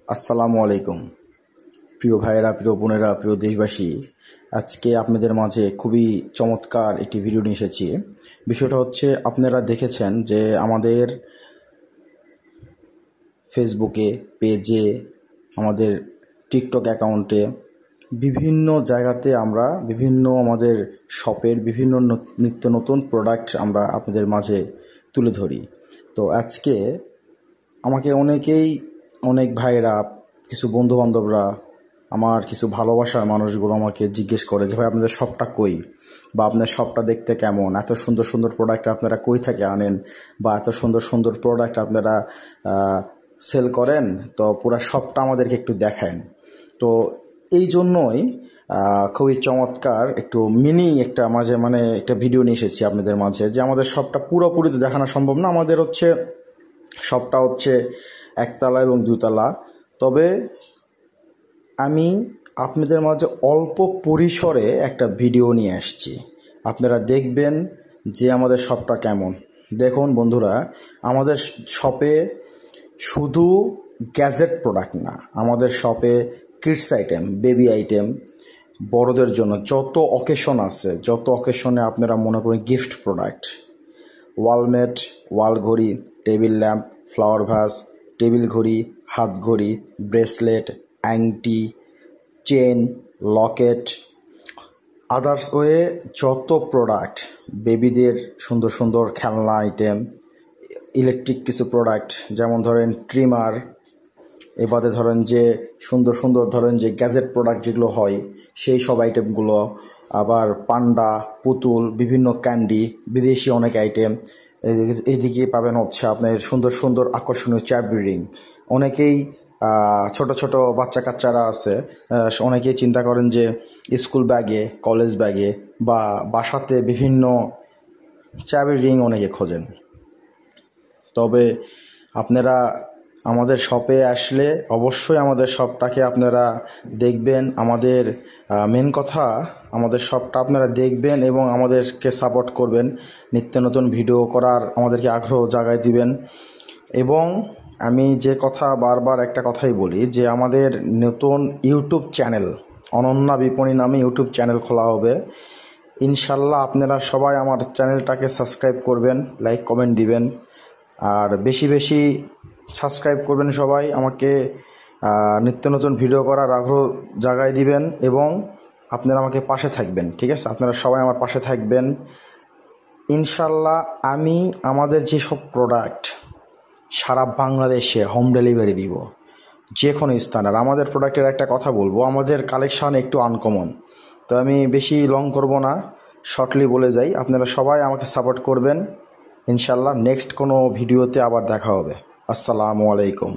আসসালামু আলাইকুম। প্রিয় ভাইয়েরা, প্রিয় বোনেরা, প্রিয় দেশবাসী, আজকে আপনাদের মাঝে খুবই চমৎকার একটি ভিডিও নিয়ে এসেছি। বিষয়টা হচ্ছে, আপনারা দেখেছেন যে আমাদের ফেসবুকে পেজে, আমাদের টিকটক অ্যাকাউন্টে, বিভিন্ন জায়গাতে আমরা বিভিন্ন আমাদের শপের বিভিন্ন নিত্য নতুন প্রোডাক্ট আমরা আপনাদের মাঝে তুলে ধরি। তো আজকে আমাকে অনেক ভাইয়েরা, কিছু বন্ধুবান্ধবরা, আমার কিছু ভালোবাসার মানুষগুলো আমাকে জিজ্ঞেস করে যে ভাই, আপনাদের শপটা কই, বা আপনার শপটা দেখতে কেমন, এত সুন্দর সুন্দর প্রোডাক্ট আপনারা কই থেকে আনেন, বা এত সুন্দর সুন্দর প্রোডাক্ট আপনারা সেল করেন, তো পুরো শপটা আমাদেরকে একটু দেখান। তো এই জন্যই খুবই চমৎকার একটু মিনি একটা একটা ভিডিও নিয়ে এসেছি আপনাদের মাঝে, যে আমাদের শপটা পুরোপুরি তো দেখানো সম্ভব না। আমাদের শপটা হচ্ছে একতলা এবং দুতলা। তবে আমি আপনাদের মাঝে অল্প পরিসরে একটা ভিডিও নিয়ে আসছি, আপনারা দেখবেন যে আমাদের শপটা কেমন। দেখুন বন্ধুরা, আমাদের শপে শুধু গ্যাজেট প্রোডাক্ট না, আমাদের শপে কিডস আইটেম, বেবি আইটেম, বড়দের জন্য যত অকেশন আছে, যত অকেশনে আপনারা মনে করেন গিফট প্রোডাক্ট, ওয়ালমেট, ওয়াল ঘড়ি, table lamp, flower vase, table ঘড়ি, হাত ঘড়ি, ব্রেসলেট, আংটি, চেন, লকেট, আদার্স যত প্রোডাক্ট, বেবিদের সুন্দর সুন্দর খেলনা আইটেম, ইলেকট্রিক কিছু প্রোডাক্ট, যেমন ধরেন ট্রিমার, এবারে ধরেন যে সুন্দর সুন্দর যে গ্যাজেট প্রোডাক্ট যেগুলো হয়, সেই সব আইটেমগুলো, আবার পান্ডা, পুতুল, বিভিন্ন ক্যান্ডি, বিদেশি অনেক আইটেম। এইদিকে পাবেন হচ্ছে আপনার সুন্দর সুন্দর আকর্ষণীয় চাবি রিং। অনেকেই ছোট ছোট বাচ্চা কাচ্চারা আছে, অনেকেই চিন্তা করেন যে স্কুল ব্যাগে, কলেজ ব্যাগে বা বাসাতে বিভিন্ন চাবি রিং অনেকে খোঁজেন। তবে আপনারা আমাদের শপে আসলে অবশ্যই আমাদের শপটাকে আপনারা দেখবেন। আমাদের মেন কথা, আমাদের শপটা আপনারা দেখবেন এবং আমাদেরকে সাপোর্ট করবেন, নিত্য নতুন ভিডিও করার আমাদেরকে আগ্রহ জাগায় দিবেন। এবং আমি যে কথা বারবার একটা কথাই বলি, যে আমাদের নতুন ইউটিউব চ্যানেল, অনন্যা বিপণী নামে ইউটিউব চ্যানেল খোলা হবে। ইনশাল্লাহ আপনারা সবাই আমার চ্যানেলটাকে সাবস্ক্রাইব করবেন, লাইক কমেন্ট দিবেন, আর বেশি বেশি সাবস্ক্রাইব করবেন সবাই। আমাকে নিত্য নতুন ভিডিও করার আগ্রহ জাগায় দিবেন এবং আপনারা আমাকে পাশে থাকবেন। ঠিক আছে, আপনারা সবাই আমার পাশে থাকবেন। ইনশাল্লাহ আমি আমাদের যেসব প্রোডাক্ট সারা বাংলাদেশে হোম ডেলিভারি দিব, যে কোনো স্থানে। আর আমাদের প্রোডাক্টের একটা কথা বলবো, আমাদের কালেকশান একটু আনকমন। তো আমি বেশি লং করব না, শর্টলি বলে যাই, আপনারা সবাই আমাকে সাপোর্ট করবেন। ইনশাল্লাহ নেক্সট কোনো ভিডিওতে আবার দেখা হবে। আসসালামু আলাইকুম।